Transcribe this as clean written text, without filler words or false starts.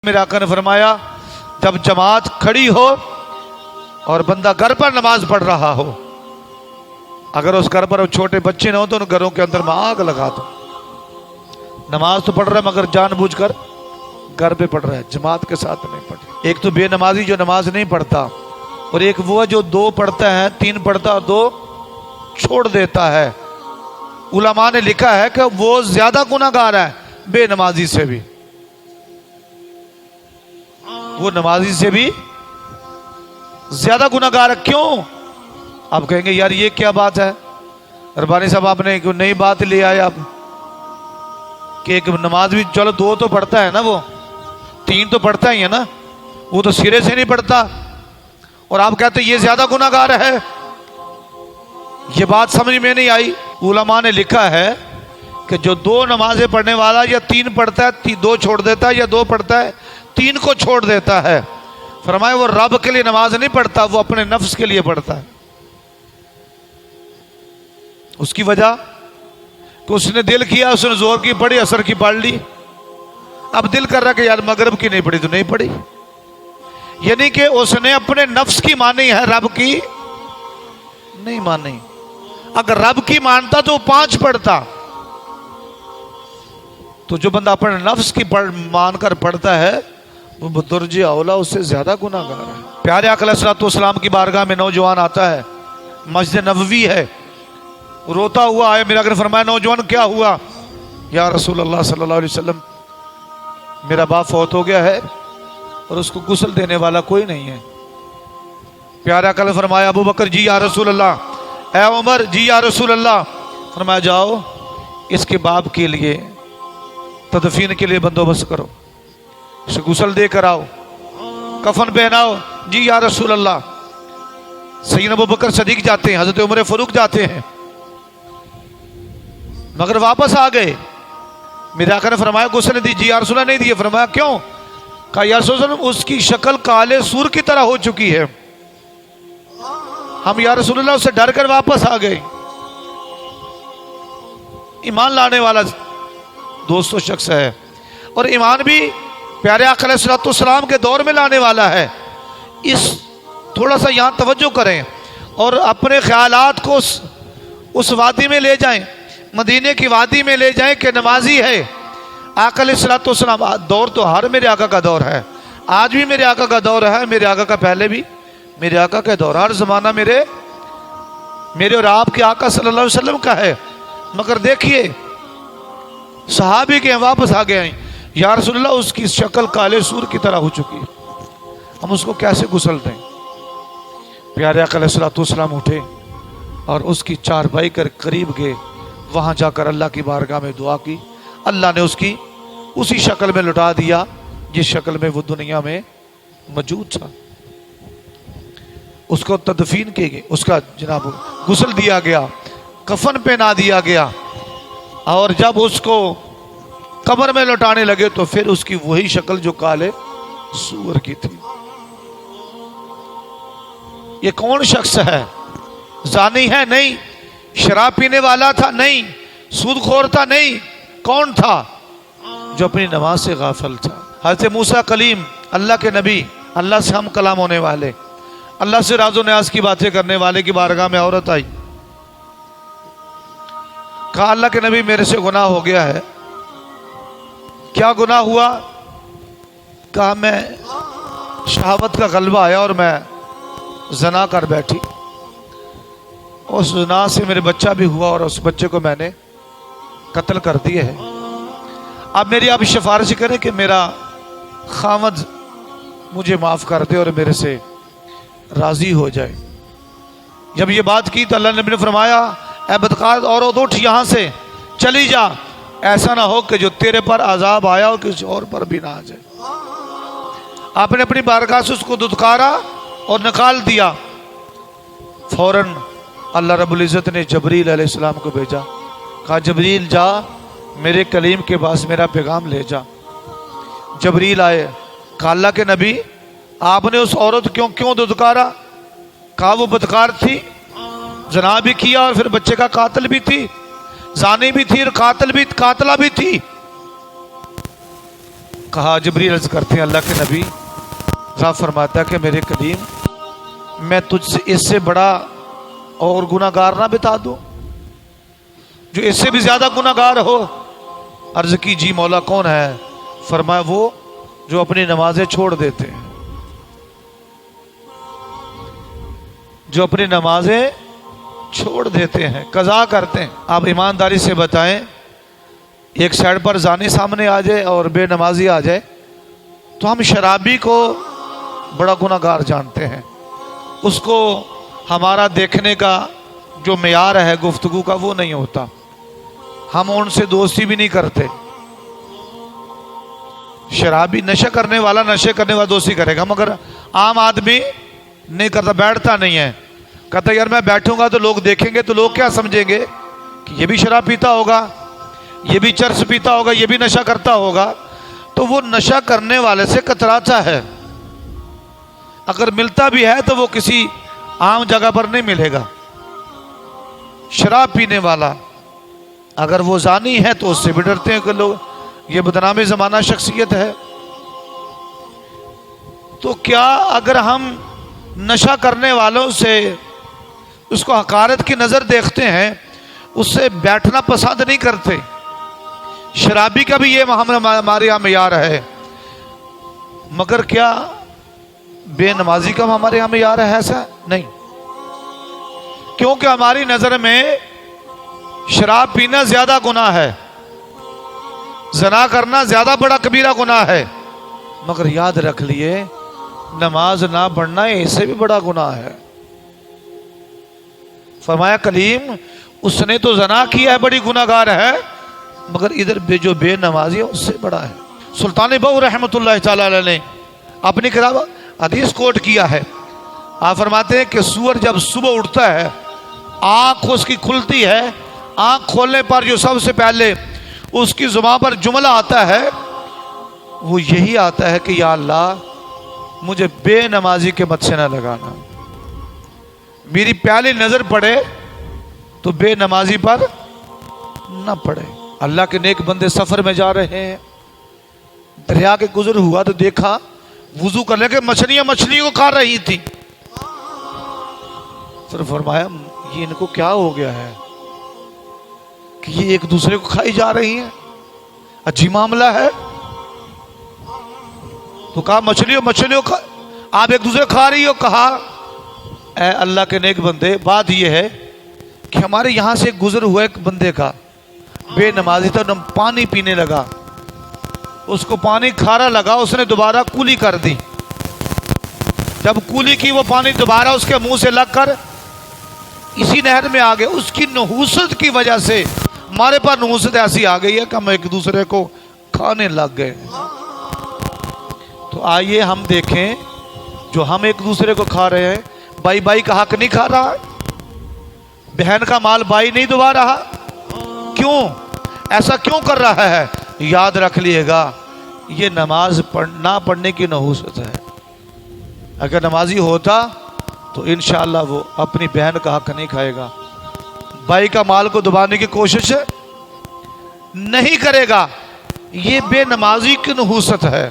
میرے آقا نے فرمایا جب جماعت کھڑی ہو اور بندہ گھر پر نماز پڑھ رہا ہو، اگر اس گھر پر چھوٹے بچے نہ ہو تو ان گھروں کے اندر میں آگ لگا دو۔ نماز تو پڑھ رہا ہے مگر جان بوجھ کر گھر پہ پڑھ رہا ہے، جماعت کے ساتھ نہیں پڑھ رہا۔ ایک تو بے نمازی جو نماز نہیں پڑھتا، اور ایک وہ جو 2 پڑھتا ہے، 3 پڑھتا اور 2 چھوڑ دیتا ہے۔ علماء نے لکھا ہے کہ وہ زیادہ گناہ گار ہے بے نمازی سے بھی، وہ نمازی سے بھی زیادہ گناہ گار ہے۔ کیوں؟ آپ کہیں گے یار یہ کیا بات ہے ربانی صاحب، آپ نے ایک نئی بات لے آئے آپ کہ ایک نماز بھی چلو 2 تو پڑھتا ہے نا، وہ 3 تو پڑھتا ہی ہے نا، وہ تو سرے سے نہیں پڑھتا، اور آپ کہتے ہیں یہ زیادہ گناہ گار ہے۔ یہ بات سمجھ میں نہیں آئی۔ علماء نے لکھا ہے کہ جو 2 نمازیں پڑھنے والا یا 3 پڑھتا ہے 2 چھوڑ دیتا ہے، یا 2 پڑھتا ہے 3 کو چھوڑ دیتا ہے، فرمایا وہ رب کے لیے نماز نہیں پڑھتا، وہ اپنے نفس کے لیے پڑھتا ہے۔ اس کی وجہ کہ اس نے دل کیا، اس نے زور کی پڑھی، اثر کی پڑھ لی، اب دل کر رہا کہ یار مغرب کی نہیں پڑھی تو نہیں پڑھی، یعنی کہ اس نے اپنے نفس کی مانی ہے، رب کی نہیں مانی۔ اگر رب کی مانتا تو وہ 5 پڑھتا، تو جو بندہ اپنے نفس کی مان کر پڑھتا ہے وہ بدرجہ اولا اس سے زیادہ گناہ گار ہے۔ پیارے آقا علیہ الصلوۃ والسلام کی بارگاہ میں نوجوان آتا ہے، مسجد نبوی ہے، روتا ہوا آیا، میرا آقا نے فرمایا نوجوان کیا ہوا؟ یا رسول اللہ صلی اللہ علیہ وسلم میرا باپ فوت ہو گیا ہے اور اس کو غسل دینے والا کوئی نہیں ہے۔ پیارے آقا نے فرمایا ابو بکر جی یا رسول اللہ، اے عمر جی یا رسول اللہ، فرمایا جاؤ اس کے باپ کے لیے تدفین کے لیے بندوبست کرو، اسے غسل دے کر آؤ، کفن پہناؤ۔ جی یا رسول اللہ۔ سیدنا ابو بکر صدیق جاتے ہیں، حضرت عمر فاروق جاتے ہیں، مگر واپس آ گئے۔ میرے آقا نے فرمایا غسل نے دی؟ جی یا رسول اللہ نہیں دیے۔ فرمایا کیوں؟ کہا یا رسول اللہ اس کی شکل کالے سور کی طرح ہو چکی ہے، ہم یا رسول اللہ اس سے ڈر کر واپس آ گئے۔ ایمان لانے والا دوست و شخص ہے، اور ایمان بھی پیارے آقا علیہ الصلوۃ والسلام کے دور میں لانے والا ہے۔ اس تھوڑا سا یہاں توجہ کریں اور اپنے خیالات کو اس وادی میں لے جائیں، مدینے کی وادی میں لے جائیں کہ نمازی ہے آقا علیہ الصلوۃ والسلام۔ دور تو ہر میرے آقا کا دور ہے، آج بھی میرے آقا کا دور ہے، میرے آقا کا پہلے بھی میرے آقا کا دور، ہر زمانہ میرے اور آپ کے آقا صلی اللہ علیہ وسلم کا ہے۔ مگر دیکھیے صحابی کے واپس آ گئے ہیں، یا رسول اللہ اس کی شکل کالے سور کی طرح ہو چکی ہے، ہم اس کو کیسے غسل دیں؟ پیارے آقا علیہ الصلوۃ والسلام اٹھے اور اس کی چارپائی کر قریب گئے، وہاں جا کر اللہ کی بارگاہ میں دعا کی، اللہ نے اس کی اسی شکل میں لٹا دیا جس شکل میں وہ دنیا میں موجود تھا۔ اس کو تدفین کی گئی، اس کا جناب غسل دیا گیا، کفن پہنا دیا گیا، اور جب اس کو قبر میں لوٹانے لگے تو پھر اس کی وہی شکل جو کالے سور کی تھی۔ یہ کون شخص ہے؟ زانی ہے؟ نہیں۔ شراب پینے والا تھا؟ نہیں۔ سود خور تھا؟ نہیں۔ کون تھا؟ جو اپنی نماز سے غافل تھا۔ حضرت موسیٰ کلیم، اللہ کے نبی، اللہ سے ہم کلام ہونے والے، اللہ سے راز و نیاز کی باتیں کرنے والے کی بارگاہ میں عورت آئی، کہا اللہ کے نبی میرے سے گناہ ہو گیا ہے۔ کیا گناہ ہوا؟ کہا میں شہوت کا غلبہ آیا اور میں زنا کر بیٹھی، اس زنا سے میرے بچہ بھی ہوا اور اس بچے کو میں نے قتل کر دیے ہے۔ اب میری آپ سفارش کریں کہ میرا خاوند مجھے معاف کر دے اور میرے سے راضی ہو جائے۔ جب یہ بات کی تو اللہ نبی نے فرمایا اے بدکار عورت اٹھ یہاں سے چلی جا، ایسا نہ ہو کہ جو تیرے پر عذاب آیا اور کسی اور پر بھی نہ آ جائے۔ آپ نے اپنی بارگاہ سے اس کو دھتکارا اور نکال دیا۔ فوراً اللہ رب العزت نے جبریل علیہ السلام کو بھیجا، کہا جبریل جا میرے کلیم کے پاس میرا پیغام لے جا۔ جبریل آئے، کہا اللہ کے نبی آپ نے اس عورت کیوں دھتکارا؟ کہا وہ بدکار تھی، زنا بھی کیا اور پھر بچے کا قاتل بھی تھی، زانی بھی تھی اور قاتلہ بھی تھی۔ کہا جبریل عرض کرتے ہیں اللہ کے نبی، ذا فرماتا ہے کہ میرے کلیم میں تجھ سے اس سے بڑا اور گناہگار نہ بتا دوں جو اس سے بھی زیادہ گناہگار ہو؟ عرض کی جی مولا کون ہے؟ فرمایا وہ جو اپنی نمازیں چھوڑ دیتے ہیں، جو اپنی نمازیں چھوڑ دیتے ہیں، قضا کرتے ہیں۔ آپ ایمانداری سے بتائیں، ایک سائڈ پر زانی سامنے آ جائے اور بے نمازی آ جائے تو ہم شرابی کو بڑا گناہگار جانتے ہیں، اس کو ہمارا دیکھنے کا جو معیار ہے گفتگو کا وہ نہیں ہوتا، ہم ان سے دوستی بھی نہیں کرتے۔ شرابی نشہ کرنے والا دوستی کرے گا، مگر عام آدمی نہیں کرتا، بیٹھتا نہیں ہے، کہتا یار میں بیٹھوں گا تو لوگ دیکھیں گے تو لوگ کیا سمجھیں گے کہ یہ بھی شراب پیتا ہوگا، یہ بھی چرس پیتا ہوگا، یہ بھی نشہ کرتا ہوگا، تو وہ نشہ کرنے والے سے کتراتا ہے، اگر ملتا بھی ہے تو وہ کسی عام جگہ پر نہیں ملے گا۔ شراب پینے والا اگر وہ زانی ہے تو اس سے بھی ڈرتے ہیں کہ لوگ یہ بدنام زمانہ شخصیت ہے۔ تو کیا اگر ہم نشہ کرنے والوں سے اس کو حقارت کی نظر دیکھتے ہیں، اس سے بیٹھنا پسند نہیں کرتے؟ شرابی کا بھی یہ ہمارے یہاں معیار ہے، مگر کیا بے نمازی کا ہمارے یہاں معیار ہے؟ ایسا نہیں، کیونکہ ہماری نظر میں شراب پینا زیادہ گناہ ہے، زنا کرنا زیادہ بڑا کبیرہ گناہ ہے، مگر یاد رکھ لیے نماز نہ پڑھنا اس سے بھی بڑا گناہ ہے۔ فرمایا کلیم اس نے تو زنا کیا ہے، بڑی گناہگار ہے، مگر ادھر جو بے نمازی ہے اس سے بڑا ہے۔ سلطان بہو رحمۃ اللہ تعالی علیہ نے اپنی کتاب حدیث کوٹ کیا ہے، آپ فرماتے ہیں کہ سور جب صبح اٹھتا ہے، آنکھ اس کی کھلتی ہے، آنکھ کھولنے پر جو سب سے پہلے اس کی زبان پر جملہ آتا ہے وہ یہی آتا ہے کہ یا اللہ مجھے بے نمازی کے مت سے نہ لگانا، میری پہلی نظر پڑے تو بے نمازی پر نہ پڑے۔ اللہ کے نیک بندے سفر میں جا رہے ہیں، دریا کے گزر ہوا تو دیکھا وضو کرنے کے مچھلیاں کو کھا رہی تھی، پھر فرمایا یہ ان کو کیا ہو گیا ہے کہ یہ ایک دوسرے کو کھائی جا رہی ہیں، عجیب معاملہ ہے۔ تو کہا مچھلیوں آپ ایک دوسرے کھا رہی ہو؟ کہا اے اللہ کے نیک بندے بات یہ ہے کہ ہمارے یہاں سے گزر ہوا ایک بندے کا بے نمازی تھا، پانی پینے لگا، اس کو پانی کھارا لگا، اس نے دوبارہ کولی کر دی، جب کولی کی وہ پانی دوبارہ اس کے منہ سے لگ کر اسی نہر میں آ گئے۔ اس کی نحوست کی وجہ سے ہمارے پاس نحوست ایسی آ گئی ہے کہ ہم ایک دوسرے کو کھانے لگ گئے۔ تو آئیے ہم دیکھیں جو ہم ایک دوسرے کو کھا رہے ہیں، بھائی کا حق نہیں کھا رہا، بہن کا مال بھائی نہیں دبا رہا، کیوں ایسا کیوں کر رہا ہے؟ یاد رکھ لیے گا یہ نماز نہ پڑھنے کی نحوست ہے۔ اگر نمازی ہوتا تو انشاءاللہ وہ اپنی بہن کا حق نہیں کھائے گا، بھائی کا مال کو دبانے کی کوشش نہیں کرے گا، یہ بے نمازی کی نحوست ہے۔